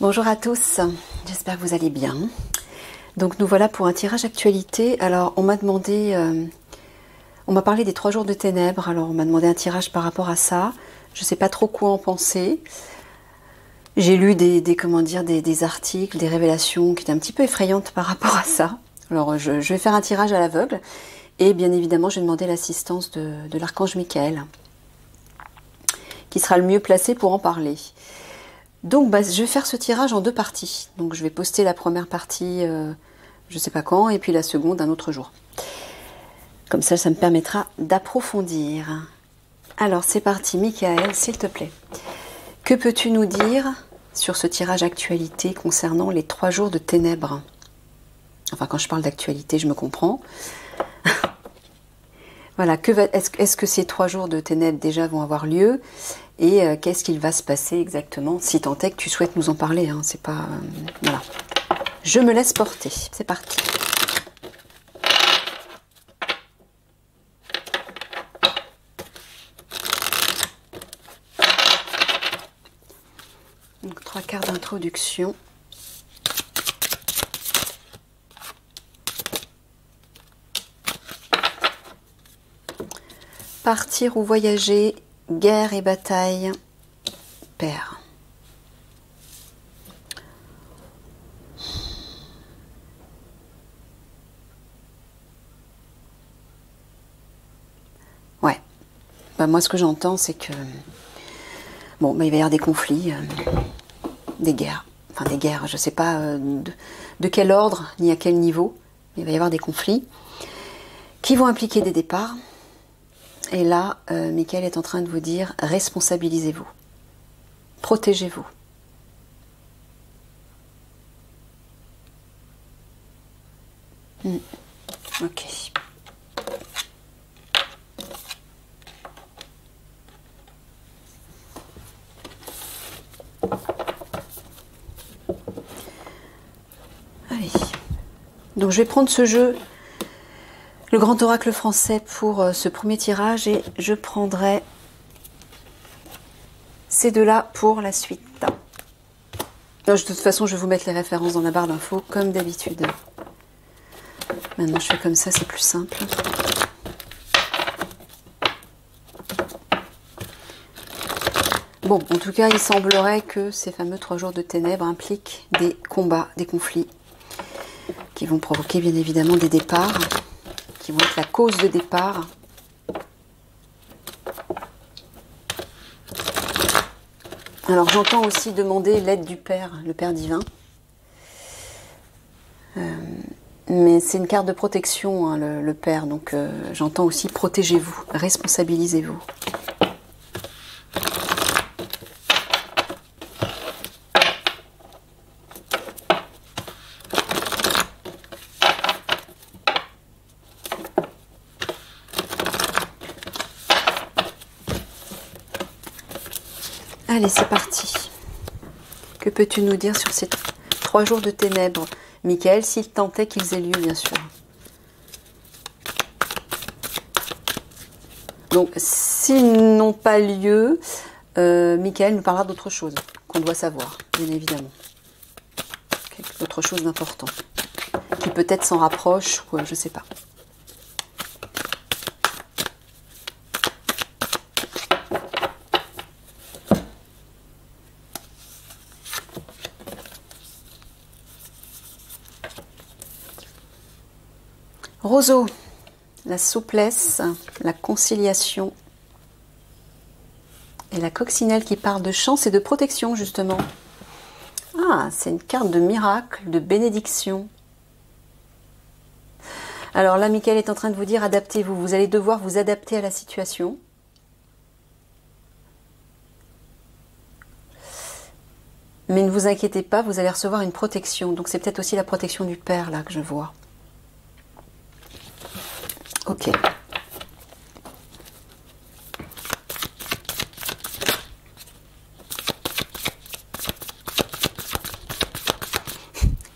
Bonjour à tous, j'espère que vous allez bien. Donc nous voilà pour un tirage actualité. Alors on m'a demandé, on m'a parlé des 3 jours de ténèbres, alors on m'a demandé un tirage par rapport à ça. Je ne sais pas trop quoi en penser. J'ai lu des articles, des révélations qui étaient un petit peu effrayantes par rapport à ça. Alors je vais faire un tirage à l'aveugle et bien évidemment je vais demander l'assistance de l'archange Michael, qui sera le mieux placé pour en parler. Donc je vais faire ce tirage en 2 parties. Donc je vais poster la première partie, je ne sais pas quand, et puis la seconde un autre jour. Comme ça me permettra d'approfondir. Alors c'est parti, Michael, s'il te plaît. Que peux-tu nous dire sur ce tirage actualité concernant les 3 jours de ténèbres? Enfin, quand je parle d'actualité, je me comprends. Voilà, est-ce que ces 3 jours de ténèbres déjà vont avoir lieu? Et qu'est-ce qu'il va se passer exactement, si tant est que tu souhaites nous en parler, hein, c'est pas... voilà. Je me laisse porter, c'est parti. Donc 3 cartes d'introduction. Partir ou voyager, guerre et bataille, père. Ouais. Bah, moi, ce que j'entends, c'est que... Bon, bah, il va y avoir des conflits, des guerres. Enfin, des guerres, je ne sais pas de quel ordre, ni à quel niveau. Mais il va y avoir des conflits qui vont impliquer des départs. Et là, Michael est en train de vous dire, responsabilisez-vous. Protégez-vous. Ok. Allez. Donc je vais prendre ce jeu, le grand oracle français, pour ce premier tirage, et je prendrai ces deux-là pour la suite. De toute façon, je vais vous mettre les références dans la barre d'infos, comme d'habitude. Maintenant, je fais comme ça, c'est plus simple. Bon, en tout cas, il semblerait que ces fameux 3 jours de ténèbres impliquent des combats, des conflits, qui vont provoquer bien évidemment des départs, qui vont être la cause de départ. Alors j'entends aussi demander l'aide du Père, le Père divin. Mais c'est une carte de protection, hein, le Père, donc j'entends aussi protégez-vous, responsabilisez-vous. Allez, c'est parti. Que peux-tu nous dire sur ces 3 jours de ténèbres, Michael, s'il tentait qu'ils aient lieu, bien sûr. Donc, s'ils n'ont pas lieu, Michael nous parlera d'autre chose qu'on doit savoir, bien évidemment. Autre chose d'important, qui peut-être s'en rapproche, ou je ne sais pas. Roseau, la souplesse, la conciliation et la coccinelle qui parle de chance et de protection, justement. Ah, c'est une carte de miracle, de bénédiction. Alors là, Michael est en train de vous dire, adaptez-vous. Vous allez devoir vous adapter à la situation. Mais ne vous inquiétez pas, vous allez recevoir une protection. Donc c'est peut-être aussi la protection du Père, là, que je vois. Ok.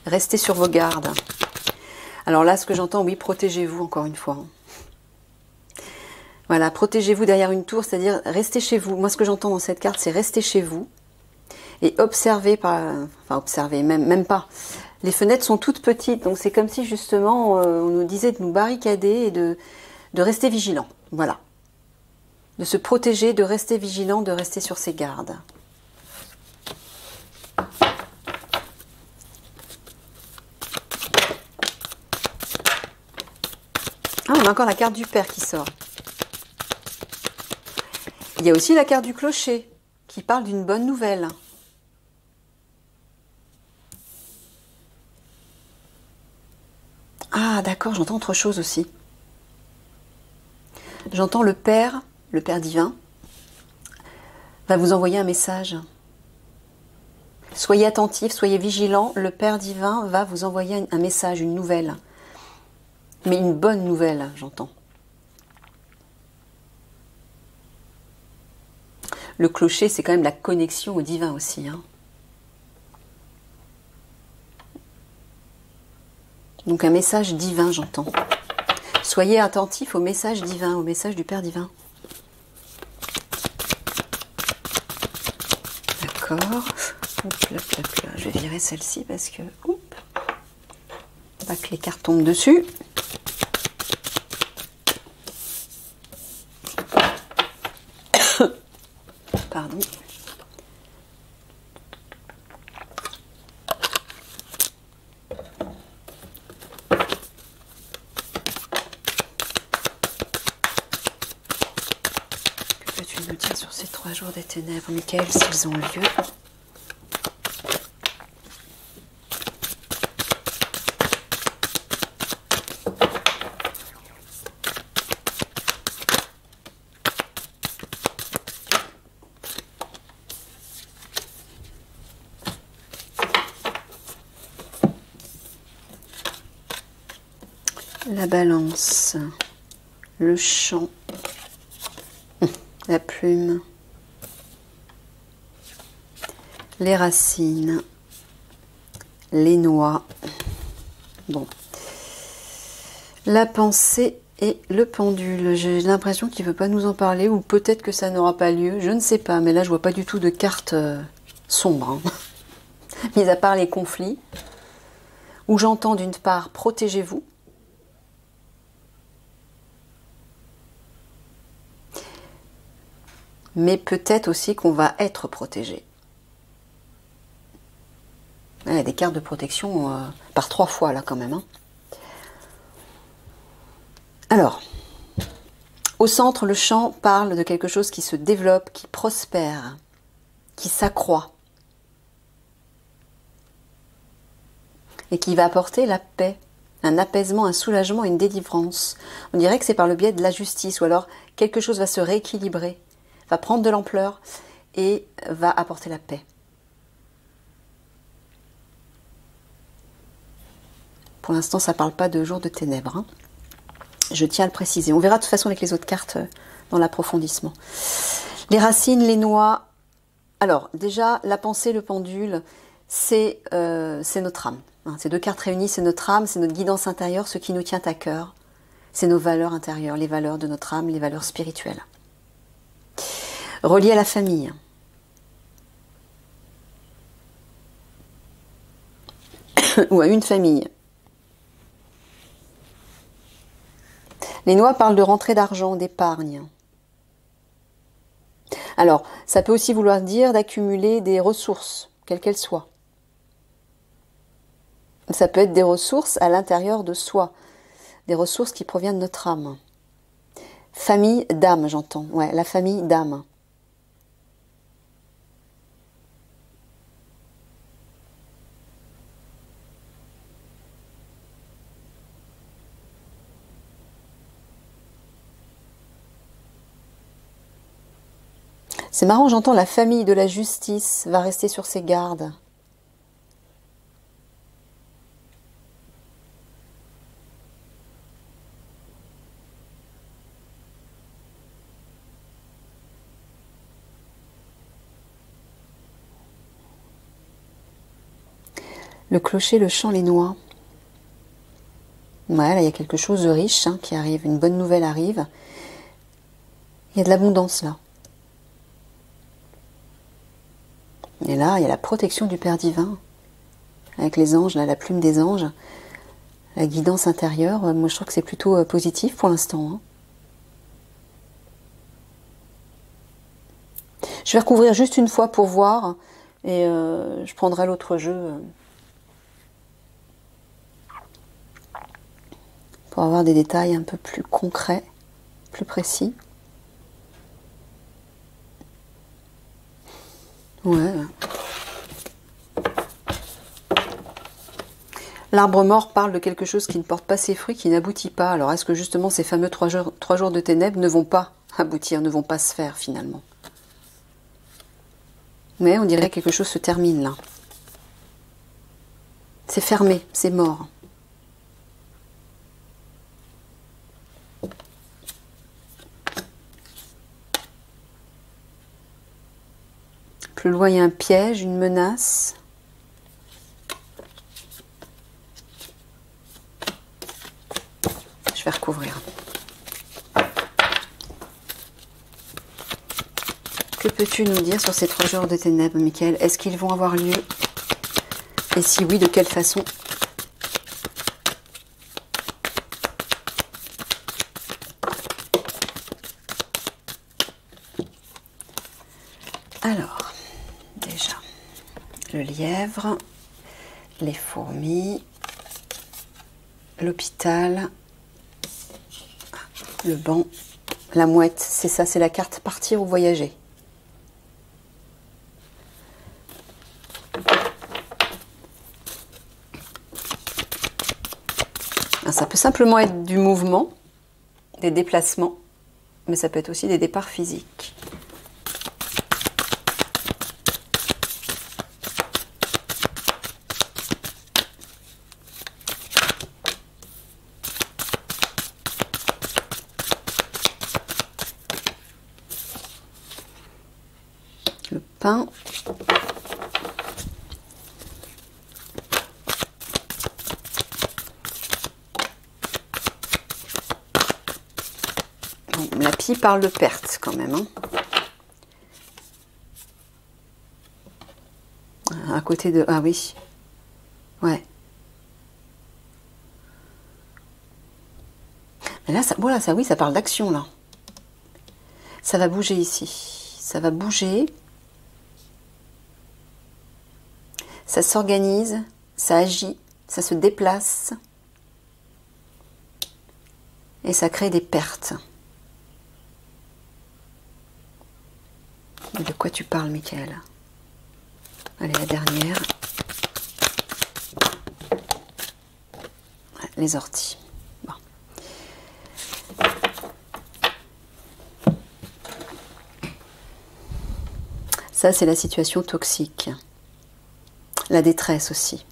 Restez sur vos gardes. Alors là, ce que j'entends, oui, protégez-vous encore une fois. Voilà, protégez-vous derrière une tour, c'est-à-dire restez chez vous. Moi, ce que j'entends dans cette carte, c'est restez chez vous. et observez, enfin observez, même pas. Les fenêtres sont toutes petites, donc c'est comme si justement on nous disait de nous barricader et de rester vigilant. Voilà. De se protéger, de rester vigilant, de rester sur ses gardes. Ah, on a encore la carte du Père qui sort. Il y a aussi la carte du Clocher qui parle d'une bonne nouvelle. Ah, d'accord, j'entends autre chose aussi. J'entends le Père divin, va vous envoyer un message. Soyez attentifs, soyez vigilants, le Père divin va vous envoyer un message, une nouvelle. Mais une bonne nouvelle, j'entends. Le clocher, c'est quand même la connexion au divin aussi. Hein. Donc un message divin, j'entends. Soyez attentifs au message divin, au message du Père divin. D'accord. Je vais virer celle-ci parce que... pas que les cartes tombent dessus. Pardon. Que peux-tu nous dire sur ces 3 jours des ténèbres, Michael, s'ils ont lieu? La balance, le chant, la plume, les racines, les noix, bon, la pensée et le pendule. J'ai l'impression qu'il ne veut pas nous en parler, ou peut-être que ça n'aura pas lieu, je ne sais pas, mais là je vois pas du tout de cartes sombres, hein. Mis à part les conflits, où j'entends d'une part protégez-vous, mais peut-être aussi qu'on va être protégé. Il y a des cartes de protection par 3 fois là quand même. Hein. Alors, au centre, le chant parle de quelque chose qui se développe, qui prospère, qui s'accroît. Et qui va apporter la paix, un apaisement, un soulagement, une délivrance. On dirait que c'est par le biais de la justice, ou alors quelque chose va se rééquilibrer, va prendre de l'ampleur et va apporter la paix. Pour l'instant, ça ne parle pas de jour de ténèbres. Hein. Je tiens à le préciser. On verra de toute façon avec les autres cartes dans l'approfondissement. Les racines, les noix. Alors, déjà, la pensée, le pendule, c'est notre âme. Hein, ces 2 cartes réunies, c'est notre âme, c'est notre guidance intérieure, ce qui nous tient à cœur. C'est nos valeurs intérieures, les valeurs de notre âme, les valeurs spirituelles. Relié à la famille. Ou à une famille. Les noix parlent de rentrée d'argent, d'épargne. Alors, ça peut aussi vouloir dire d'accumuler des ressources, quelles qu'elles soient. Ça peut être des ressources à l'intérieur de soi, des ressources qui proviennent de notre âme. Famille d'âme, j'entends. Ouais, la famille d'âme. C'est marrant, j'entends la famille de la justice va rester sur ses gardes. Le clocher, le chant, les noix. Ouais, là, il y a quelque chose de riche hein, qui arrive, une bonne nouvelle arrive. Il y a de l'abondance là. Et là, il y a la protection du Père divin, avec les anges, là, la plume des anges, la guidance intérieure. Moi, je trouve que c'est plutôt positif pour l'instant. Hein. Je vais recouvrir juste une fois pour voir, et je prendrai l'autre jeu pour avoir des détails un peu plus concrets, plus précis. Ouais. L'arbre mort parle de quelque chose qui ne porte pas ses fruits, qui n'aboutit pas. Alors est-ce que justement ces fameux 3 jours de ténèbres ne vont pas aboutir, ne vont pas se faire finalement? Mais on dirait que quelque chose se termine là. C'est fermé, c'est mort. Plus loin, il y a un piège, une menace. Je vais recouvrir. Que peux-tu nous dire sur ces 3 jours de ténèbres, Michael? Est-ce qu'ils vont avoir lieu? Et si oui, de quelle façon? Alors, déjà, le lièvre, les fourmis, l'hôpital, le banc, la mouette. C'est ça, c'est la carte partir ou voyager. Ça peut simplement être du mouvement, des déplacements, mais ça peut être aussi des départs physiques. Le pain. La pie parle de perte quand même. Hein. À côté de... Ah oui. Ouais. Mais là, voilà, ça, oui, ça parle d'action là. Ça va bouger ici. Ça va bouger. Ça s'organise. Ça agit. Ça se déplace. Et ça crée des pertes. De quoi tu parles, Michael? Allez, la dernière. Ouais, les orties. Bon. Ça, c'est la situation toxique. La détresse aussi.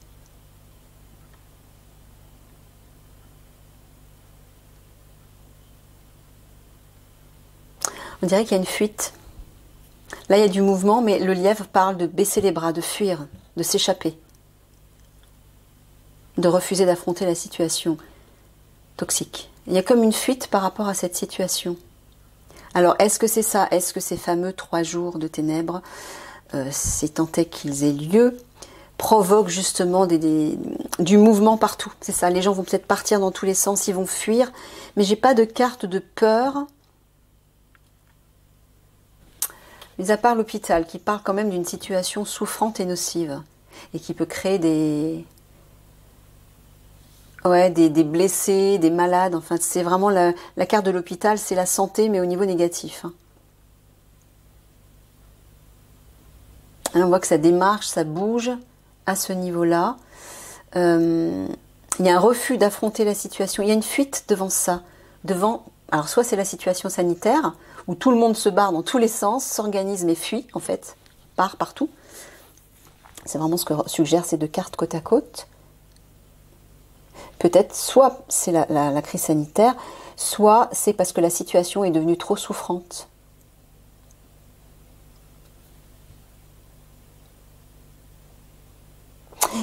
On dirait qu'il y a une fuite. Là, il y a du mouvement, mais le lièvre parle de baisser les bras, de fuir, de s'échapper, de refuser d'affronter la situation toxique. Il y a comme une fuite par rapport à cette situation. Alors, est-ce que c'est ça? Est-ce que ces fameux 3 jours de ténèbres, c'est tant est qu'ils aient lieu, provoquent justement du mouvement partout? C'est ça, les gens vont peut-être partir dans tous les sens, ils vont fuir, mais j'ai pas de carte de peur. Mis à part l'hôpital, qui parle quand même d'une situation souffrante et nocive, et qui peut créer des blessés, des malades. Enfin, c'est vraiment la carte de l'hôpital, c'est la santé, mais au niveau négatif. Hein. On voit que ça démarche, ça bouge à ce niveau-là. Il y a un refus d'affronter la situation. Il y a une fuite devant ça. Alors, soit c'est la situation sanitaire, où tout le monde se barre dans tous les sens, s'organise mais fuit, en fait, part partout. C'est vraiment ce que suggèrent ces 2 cartes côte à côte. Peut-être, soit c'est la crise sanitaire, soit c'est parce que la situation est devenue trop souffrante.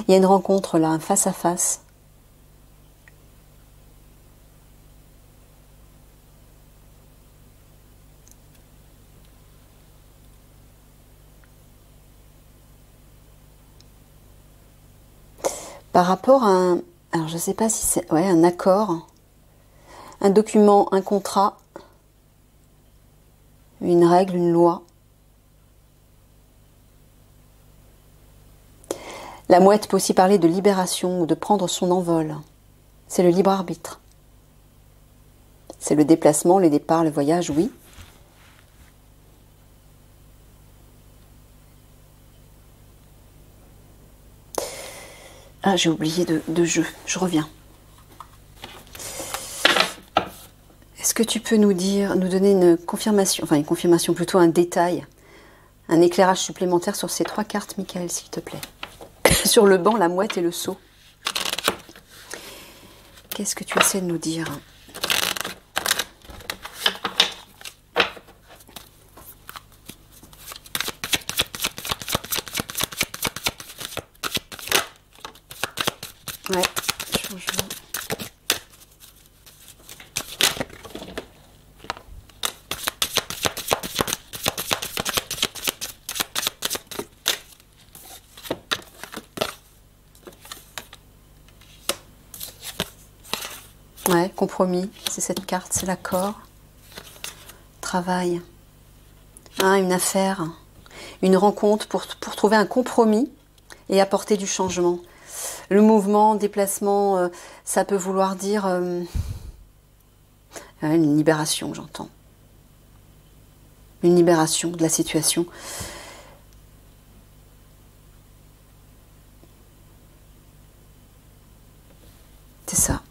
Il y a une rencontre là, un face à face. Par rapport à un... Alors, je ne sais pas si c'est... Ouais, un accord, un document, un contrat, une règle, une loi. La mouette peut aussi parler de libération ou de prendre son envol. C'est le libre arbitre. C'est le déplacement, le départ, le voyage, oui. Ah, j'ai oublié de jeu. Je reviens. Est-ce que tu peux nous donner une confirmation, enfin une confirmation, plutôt un détail, un éclairage supplémentaire sur ces 3 cartes, Michael, s'il te plaît? Sur le banc, la mouette et le seau. Qu'est-ce que tu essaies de nous dire? Ouais, changement. Ouais, compromis, c'est cette carte, c'est l'accord. Travail. Hein, une affaire, une rencontre pour trouver un compromis et apporter du changement. Le mouvement, déplacement, ça peut vouloir dire une libération, j'entends. Une libération de la situation. C'est ça.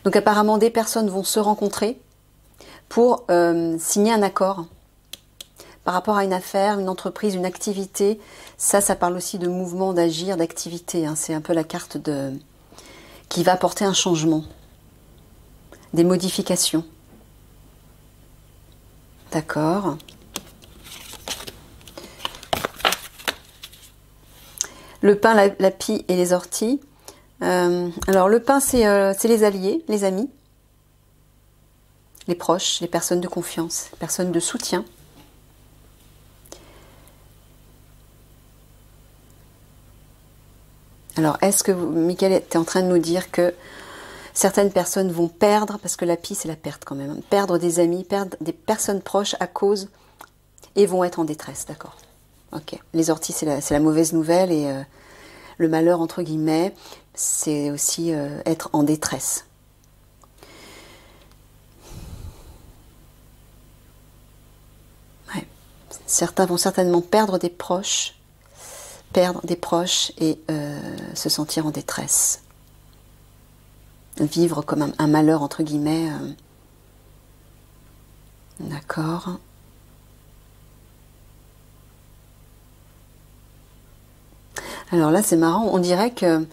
Donc apparemment, des personnes vont se rencontrer pour signer un accord par rapport à une affaire, une entreprise, une activité. Ça parle aussi de mouvement, d'agir, d'activité. Hein. C'est un peu la carte qui va apporter un changement, des modifications. D'accord. Le pain, la pie et les orties. Alors le pain, c'est les alliés, les amis, les proches, les personnes de confiance, les personnes de soutien. Alors, est-ce que, Michael, est en train de nous dire que certaines personnes vont perdre, parce que la pie, c'est la perte quand même, hein, perdre des amis, perdre des personnes proches à cause, et vont être en détresse, d'accord. Ok. Les orties, c'est la mauvaise nouvelle, et le malheur, entre guillemets, c'est aussi être en détresse. Ouais. Certains vont certainement perdre des proches, et se sentir en détresse. Vivre comme un malheur, entre guillemets. D'accord. Alors là, c'est marrant, on dirait qu'il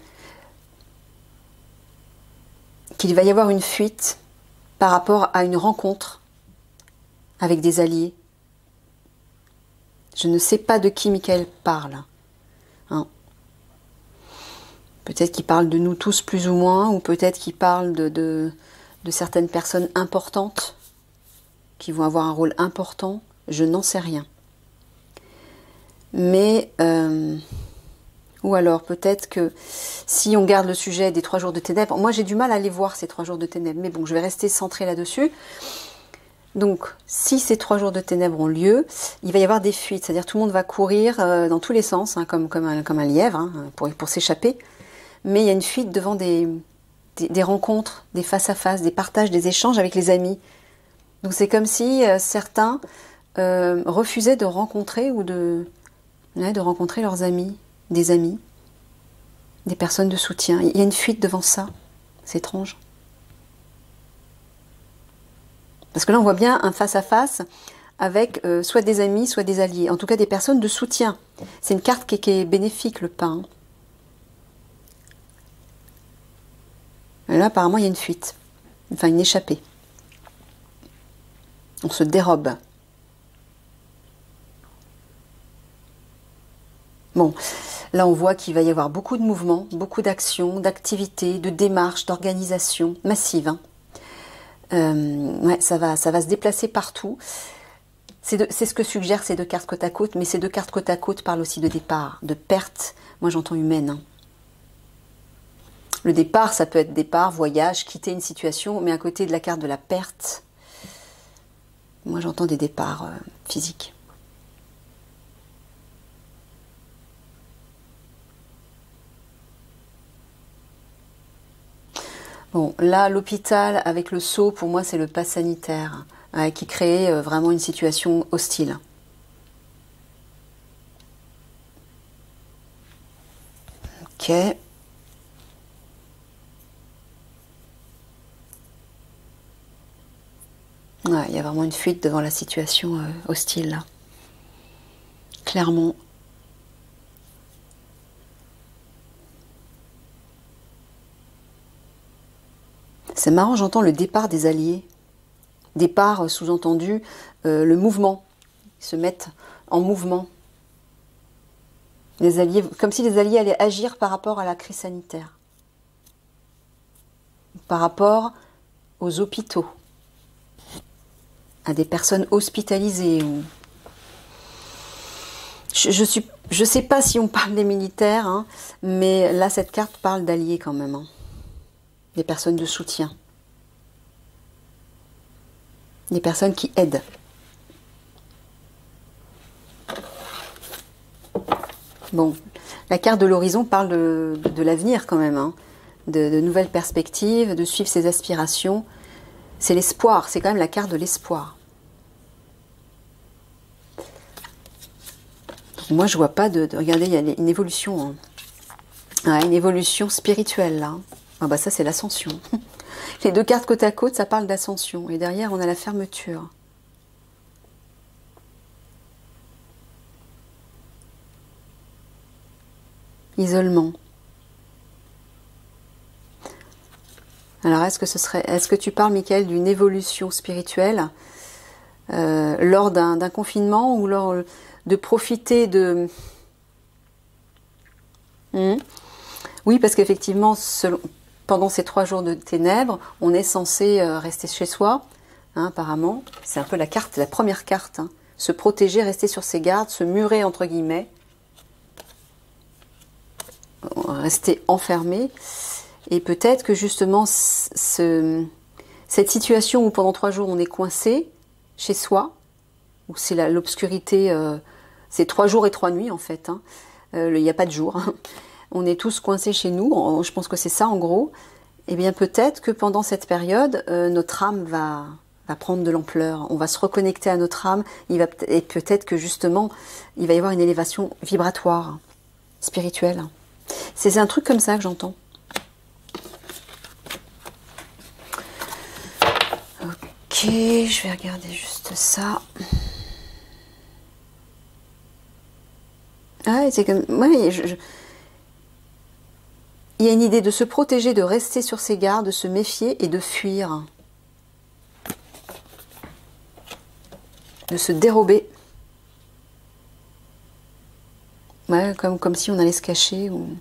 va y avoir une fuite par rapport à une rencontre avec des alliés. Je ne sais pas de qui Michael parle. Hein. Peut-être qu'il parle de nous tous plus ou moins, ou peut-être qu'il parle de certaines personnes importantes qui vont avoir un rôle important. Je n'en sais rien. Mais, ou alors peut-être que si on garde le sujet des 3 jours de ténèbres, moi j'ai du mal à les voir ces 3 jours de ténèbres, mais bon, je vais rester centrée là-dessus. Donc, si ces 3 jours de ténèbres ont lieu, il va y avoir des fuites, c'est-à-dire tout le monde va courir dans tous les sens, hein, comme un lièvre, hein, pour s'échapper. Mais il y a une fuite devant des rencontres, des face-à-face, des partages, des échanges avec les amis. Donc c'est comme si certains refusaient de rencontrer de rencontrer leurs amis, des personnes de soutien. Il y a une fuite devant ça, c'est étrange. Parce que là, on voit bien un face-à-face avec soit des amis, soit des alliés. En tout cas, des personnes de soutien. C'est une carte qui est bénéfique, le pain. Et là, apparemment, il y a une fuite. Enfin, une échappée. On se dérobe. Bon, là, on voit qu'il va y avoir beaucoup de mouvements, beaucoup d'actions, d'activités, de démarches, d'organisations massives. Hein. Ouais, ça va se déplacer partout. C'est ce que suggèrent ces 2 cartes côte à côte, mais ces 2 cartes côte à côte parlent aussi de départ, de perte. Moi, j'entends humaine. Hein. Le départ, ça peut être départ, voyage, quitter une situation, mais à côté de la carte de la perte, moi j'entends des départs physiques. Bon, là, l'hôpital avec le sceau, pour moi, c'est le pass sanitaire, qui crée vraiment une situation hostile. Ok. Ouais, il y a vraiment une fuite devant la situation hostile, là. Clairement. C'est marrant, j'entends le départ des alliés. Départ, sous-entendu, le mouvement. Ils se mettent en mouvement. Les alliés, comme si les alliés allaient agir par rapport à la crise sanitaire. Par rapport aux hôpitaux. À des personnes hospitalisées. Ou... Je sais pas si on parle des militaires, hein, mais là, cette carte parle d'alliés quand même. Hein. Des personnes de soutien. Des personnes qui aident. Bon, la carte de l'horizon parle de l'avenir quand même, hein, de nouvelles perspectives, de suivre ses aspirations. C'est l'espoir, c'est quand même la carte de l'espoir. Moi, je vois pas regardez, il y a une évolution. Hein. Ah, une évolution spirituelle, là. Ah bah ça, c'est l'ascension. Les deux cartes côte à côte, ça parle d'ascension. Et derrière, on a la fermeture. Isolement. Alors, est-ce que tu parles, Michael, d'une évolution spirituelle lors d'un confinement ou lors de profiter de... Oui, parce qu'effectivement, pendant ces 3 jours de ténèbres, on est censé rester chez soi, hein, apparemment. C'est un peu la carte, la première carte. Hein. Se protéger, rester sur ses gardes, se murer, entre guillemets. Rester enfermé. Et peut-être que justement, cette situation où pendant 3 jours on est coincé chez soi, où c'est l'obscurité, c'est 3 jours et 3 nuits en fait, hein. Il n'y a pas de jour, hein. On est tous coincés chez nous, je pense que c'est ça en gros, et bien peut-être que pendant cette période, notre âme va prendre de l'ampleur, on va se reconnecter à notre âme, et peut-être que justement, il va y avoir une élévation vibratoire, spirituelle. C'est un truc comme ça que j'entends. Ok, je vais regarder juste ça. Ah, c'est comme... Ouais, il y a une idée de se protéger, de rester sur ses gardes, de se méfier et de fuir. De se dérober. Ouais, comme si on allait se cacher. Ou...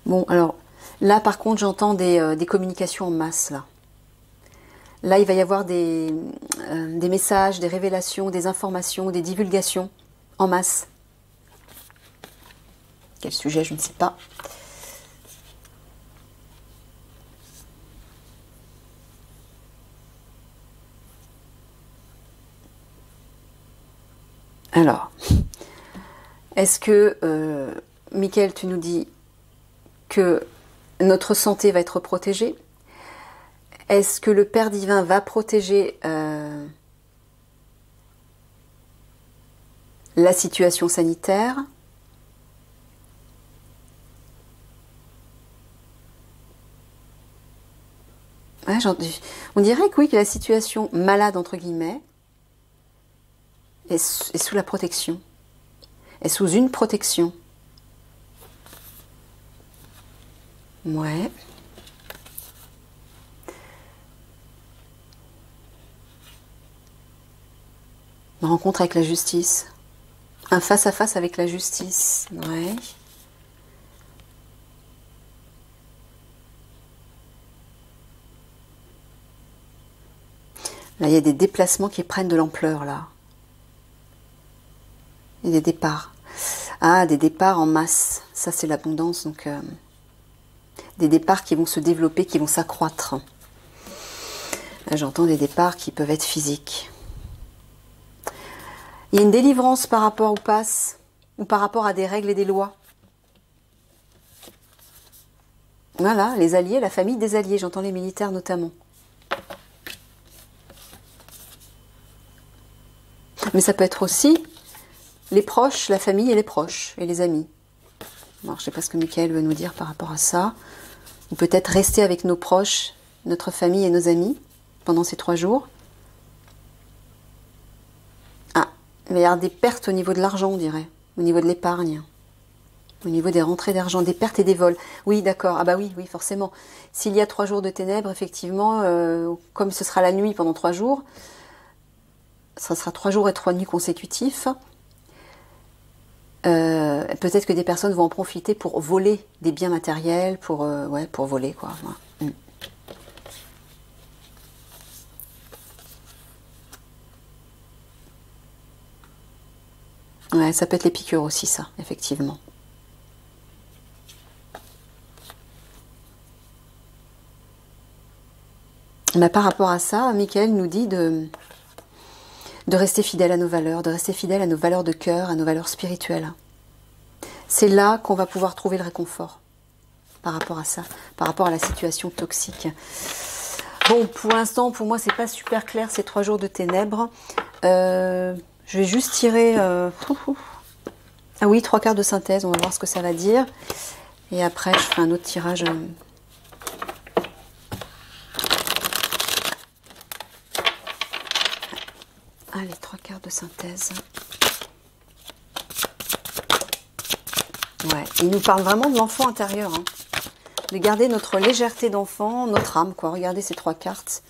Bon, alors, là par contre, j'entends des communications en masse, là. Là, il va y avoir des messages, des révélations, des informations, des divulgations en masse. Quel sujet, je ne sais pas. Alors, est-ce que, Michael, tu nous dis que notre santé va être protégée? Est-ce que le Père divin va protéger la situation sanitaire? Ouais, on dirait que oui, que la situation malade, entre guillemets, est sous la protection, est sous une protection. Ouais. Une rencontre avec la justice. Un face-à-face avec la justice. Ouais. Là, il y a des déplacements qui prennent de l'ampleur, là. Il y a des départs. Ah, des départs en masse. Ça, c'est l'abondance, donc... Des départs qui vont se développer, qui vont s'accroître. J'entends des départs qui peuvent être physiques. Il y a une délivrance par rapport au pass ou par rapport à des règles et des lois. Voilà, les alliés, la famille des alliés, j'entends les militaires notamment. Mais ça peut être aussi les proches, la famille et les proches, et les amis. Alors, je ne sais pas ce que Michael veut nous dire par rapport à ça. Ou peut-être rester avec nos proches, notre famille et nos amis pendant ces 3 jours. Ah, il va y avoir des pertes au niveau de l'argent, on dirait, au niveau de l'épargne. Au niveau des rentrées d'argent, des pertes et des vols. Oui, d'accord. Ah bah oui, oui, forcément. S'il y a 3 jours de ténèbres, effectivement, comme ce sera la nuit pendant 3 jours, ça sera 3 jours et 3 nuits consécutifs. Peut-être que des personnes vont en profiter pour voler des biens matériels, pour voler, quoi. Ouais. Ouais, ça peut être les piqûres aussi, ça, effectivement. Mais par rapport à ça, Michael nous dit de rester fidèle à nos valeurs, de rester fidèle à nos valeurs de cœur, à nos valeurs spirituelles. C'est là qu'on va pouvoir trouver le réconfort par rapport à ça, par rapport à la situation toxique. Bon, pour l'instant, pour moi, c'est pas super clair ces 3 jours de ténèbres. Je vais juste tirer... Ah oui, 3 cartes de synthèse, on va voir ce que ça va dire. Et après, je ferai un autre tirage... Allez, 3 cartes de synthèse. Ouais, il nous parle vraiment de l'enfant intérieur. Hein. De garder notre légèreté d'enfant, notre âme, quoi. Regardez ces 3 cartes.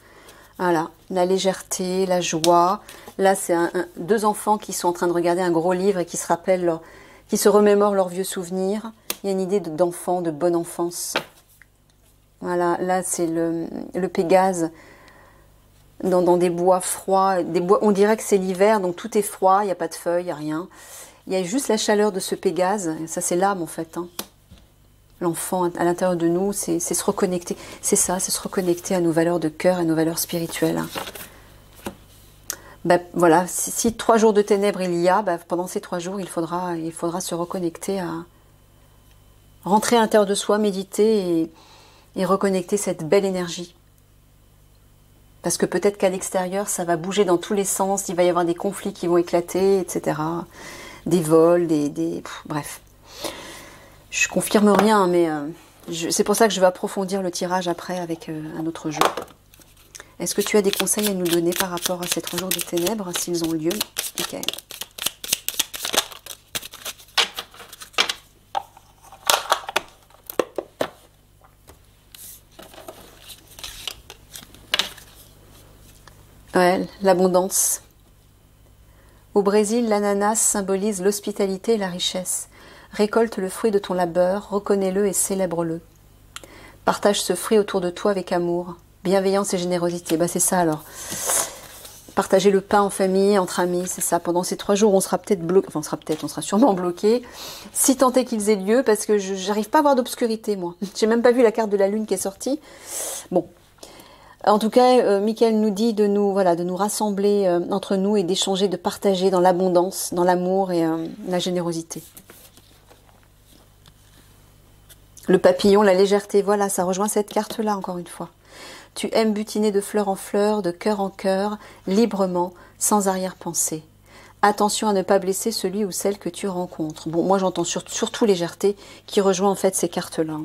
Voilà, la légèreté, la joie. Là, c'est 2 enfants qui sont en train de regarder un gros livre et qui se rappellent, qui se remémorent leurs vieux souvenirs. Il y a une idée d'enfant, de bonne enfance. Voilà, là, c'est le Pégase. Dans des bois froids, on dirait que c'est l'hiver, donc tout est froid, il n'y a pas de feuilles, il n'y a rien. Il y a juste la chaleur de ce Pégase, ça c'est l'âme en fait. Hein. L'enfant à l'intérieur de nous, c'est se reconnecter, c'est ça, c'est se reconnecter à nos valeurs de cœur, à nos valeurs spirituelles. Hein. Ben, voilà, si 3 jours de ténèbres il y a, ben, pendant ces 3 jours, il faudra se reconnecter à rentrer à l'intérieur de soi, méditer et reconnecter cette belle énergie. Parce que peut-être qu'à l'extérieur, ça va bouger dans tous les sens, il va y avoir des conflits qui vont éclater, etc. Des vols, bref. Je confirme rien, mais c'est pour ça que je vais approfondir le tirage après avec un autre jeu. Est-ce que tu as des conseils à nous donner par rapport à ces 3 jours de ténèbres, s'ils ont lieu, Michael? Ouais, l'abondance. Au Brésil, l'ananas symbolise l'hospitalité et la richesse. Récolte le fruit de ton labeur, reconnais-le et célèbre-le. Partage ce fruit autour de toi avec amour, bienveillance et générosité. Bah c'est ça alors. Partager le pain en famille, entre amis, c'est ça. Pendant ces 3 jours, on sera peut-être bloqué, enfin on sera sûrement bloqué, si tant est qu'ils aient lieu, parce que j'arrive pas à voir d'obscurité, moi. J'ai même pas vu la carte de la lune qui est sortie. Bon. En tout cas, Michael nous dit de nous rassembler entre nous et d'échanger, de partager dans l'abondance, dans l'amour et la générosité. Le papillon, la légèreté, voilà, ça rejoint cette carte-là encore une fois. Tu aimes butiner de fleur en fleur, de cœur en cœur, librement, sans arrière-pensée. Attention à ne pas blesser celui ou celle que tu rencontres. Bon, moi j'entends surtout légèreté qui rejoint en fait ces cartes-là.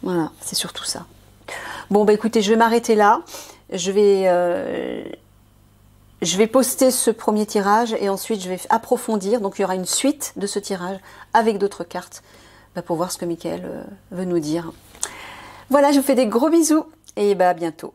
Voilà, c'est surtout ça. Bon, bah écoutez, je vais m'arrêter là. Je vais poster ce premier tirage et ensuite je vais approfondir. Donc il y aura une suite de ce tirage avec d'autres cartes pour voir ce que Michael veut nous dire. Voilà, je vous fais des gros bisous et à bientôt.